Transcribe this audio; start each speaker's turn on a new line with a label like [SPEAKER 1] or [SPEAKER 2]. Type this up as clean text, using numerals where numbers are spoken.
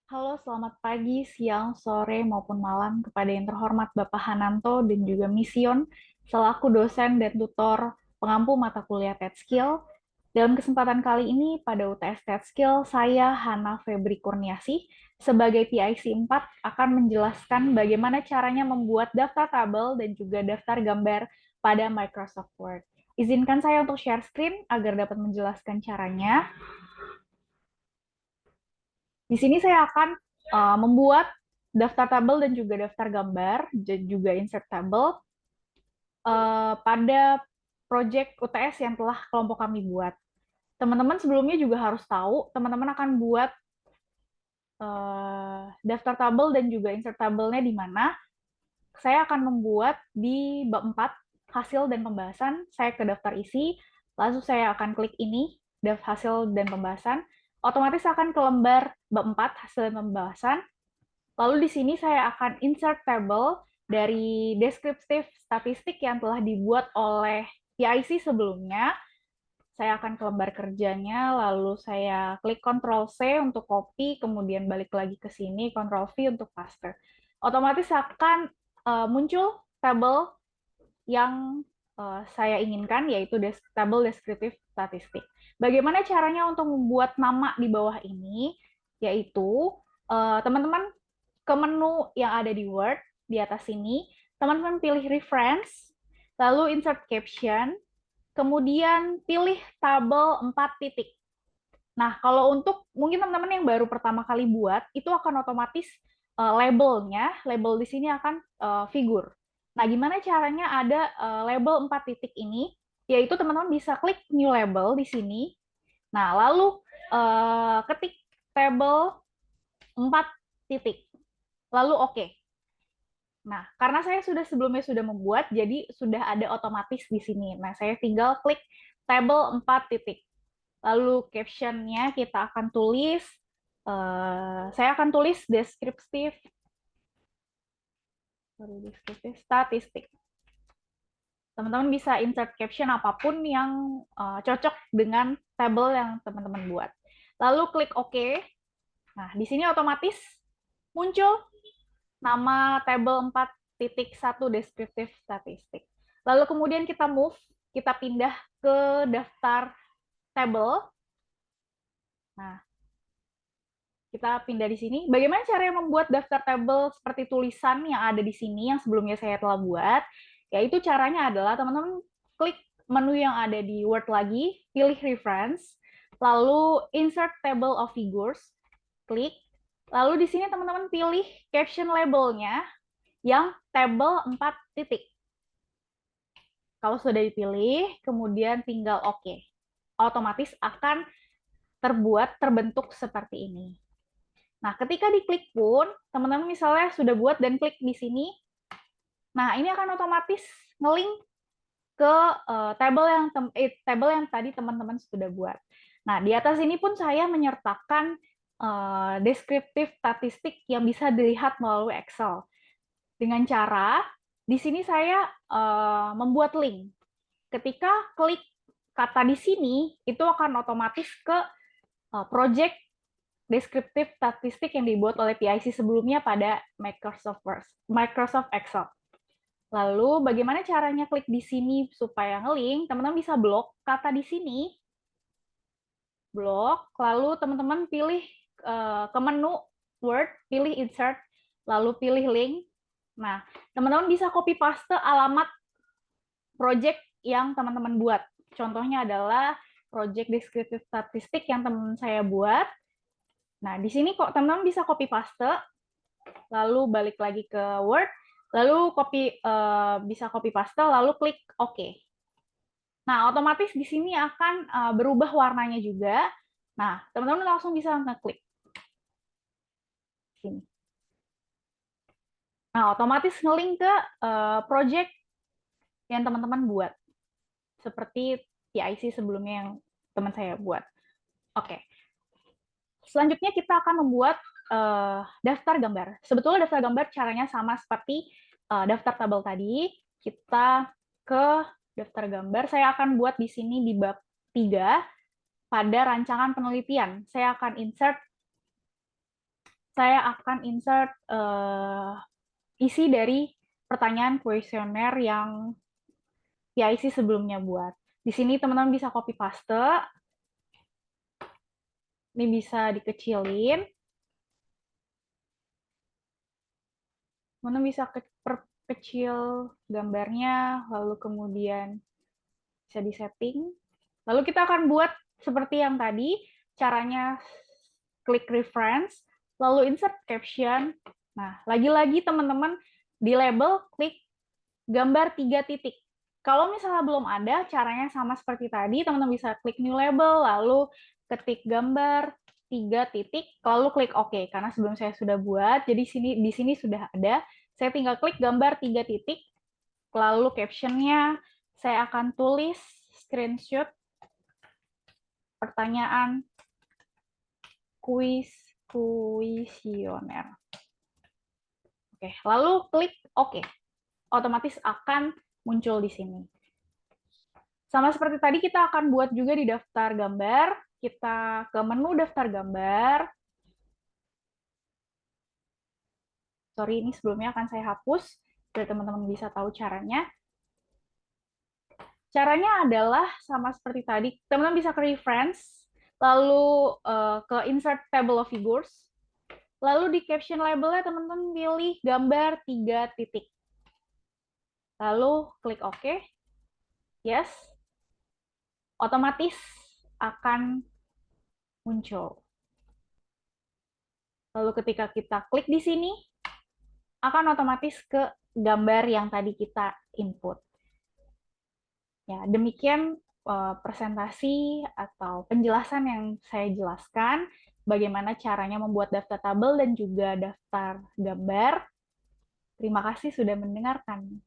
[SPEAKER 1] Halo, selamat pagi, siang, sore, maupun malam kepada yang terhormat Bapak Hananto dan juga Mision selaku dosen dan tutor pengampu mata kuliah TEDskill. Dalam kesempatan kali ini pada UTS TEDskill, saya Hana Febri Kurniasi sebagai PIC 4 akan menjelaskan bagaimana caranya membuat daftar tabel dan juga daftar gambar pada Microsoft Word. Izinkan saya untuk share screen agar dapat menjelaskan caranya. Di sini saya akan membuat daftar tabel dan juga daftar gambar, dan juga insert table pada project UTS yang telah kelompok kami buat. Teman-teman sebelumnya juga harus tahu, teman-teman akan buat daftar tabel dan juga insert tabelnya di mana. Saya akan membuat di bab 4, hasil dan pembahasan. Saya ke daftar isi, lalu saya akan klik ini, hasil dan pembahasan. Otomatis akan ke lembar bab 4, hasil dan pembahasan. Lalu di sini saya akan insert table dari deskriptif statistik yang telah dibuat oleh PIC sebelumnya. Saya akan ke lembar kerjanya, lalu saya klik Ctrl C untuk copy, kemudian balik lagi ke sini, Ctrl V untuk paste. Otomatis akan muncul tabel yang saya inginkan, yaitu tabel deskriptif statistik. Bagaimana caranya untuk membuat nama di bawah ini? Yaitu teman-teman ke menu yang ada di Word, di atas sini, teman-teman pilih Reference, lalu Insert Caption, kemudian pilih tabel 4 titik. Nah, kalau untuk mungkin teman-teman yang baru pertama kali buat, itu akan otomatis labelnya, label di sini akan figur. Nah, gimana caranya ada label 4 titik ini? Yaitu teman-teman bisa klik New Label di sini. Nah, lalu ketik tabel 4 titik. Lalu oke. Nah, karena saya sebelumnya sudah membuat, jadi sudah ada otomatis di sini. Nah, saya tinggal klik tabel 4 titik. Lalu captionnya kita akan tulis, saya akan tulis deskriptif statistik. Teman-teman bisa insert caption apapun yang cocok dengan tabel yang teman-teman buat. Lalu klik OK. Nah, di sini otomatis muncul nama tabel 4.1 deskriptif statistik. Lalu kemudian kita move, kita pindah ke daftar tabel. Nah, kita pindah di sini. Bagaimana caranya membuat daftar tabel seperti tulisan yang ada di sini, yang sebelumnya saya telah buat? Yaitu caranya adalah teman-teman klik menu yang ada di Word lagi, pilih Reference, lalu Insert Table of Figures, klik. Lalu di sini teman-teman pilih caption labelnya yang table 4 titik. Kalau sudah dipilih, kemudian tinggal OK. Otomatis akan terbentuk seperti ini. Nah, ketika diklik pun, teman-teman misalnya sudah buat dan klik di sini, nah ini akan otomatis nge-link ke tabel yang tadi teman-teman sudah buat. Nah, di atas ini pun saya menyertakan deskriptif statistik yang bisa dilihat melalui Excel. Dengan cara, di sini saya membuat link. Ketika klik kata di sini, itu akan otomatis ke project deskriptif statistik yang dibuat oleh PIC sebelumnya pada Microsoft Excel. Lalu bagaimana caranya klik di sini supaya nge-link? Teman-teman bisa blok kata di sini, blok, lalu teman-teman pilih ke menu Word, pilih Insert, lalu pilih Link. Nah, teman-teman bisa copy paste alamat project yang teman-teman buat. Contohnya adalah project deskriptif statistik yang teman saya buat. Nah, di sini kok teman-teman bisa copy paste, lalu balik lagi ke Word, lalu bisa copy paste, lalu klik OK. Nah, otomatis di sini akan berubah warnanya juga. Nah, teman-teman langsung bisa ngeklik sini. Nah, otomatis nge-link ke project yang teman-teman buat. Seperti PIC sebelumnya yang teman saya buat. Oke. Selanjutnya kita akan membuat daftar gambar. Sebetulnya daftar gambar caranya sama seperti daftar tabel tadi. Kita ke daftar gambar. Saya akan buat di sini di bab 3 pada rancangan penelitian. Saya akan insert saya akan insert isi dari pertanyaan kuesioner yang PIC sebelumnya buat. Di sini teman-teman bisa copy paste. Ini bisa dikecilin. Teman-teman bisa perkecil gambarnya, lalu kemudian bisa disetting. Lalu kita akan buat seperti yang tadi, caranya klik reference, lalu insert caption. Nah, lagi-lagi teman-teman di label klik gambar 3 titik. Kalau misalnya belum ada, caranya sama seperti tadi, teman-teman bisa klik new label, lalu ketik gambar 3 titik, lalu klik OK. Karena sebelum saya sudah buat, jadi di sini sudah ada. Saya tinggal klik gambar 3 titik, lalu captionnya saya akan tulis screenshot pertanyaan kuesioner. Oke, lalu klik OK. Otomatis akan muncul di sini. Sama seperti tadi, kita akan buat juga di daftar gambar. Kita ke menu daftar gambar. Sorry, ini sebelumnya akan saya hapus, biar teman-teman bisa tahu caranya. Caranya adalah sama seperti tadi, teman-teman bisa ke reference, lalu ke insert table of figures, lalu di caption labelnya teman-teman pilih gambar 3 titik. Lalu klik OK. Yes. Otomatis akan muncul. Lalu ketika kita klik di sini, akan otomatis ke gambar yang tadi kita input. Ya, demikian presentasi atau penjelasan yang saya jelaskan bagaimana caranya membuat daftar tabel dan juga daftar gambar. Terima kasih sudah mendengarkan.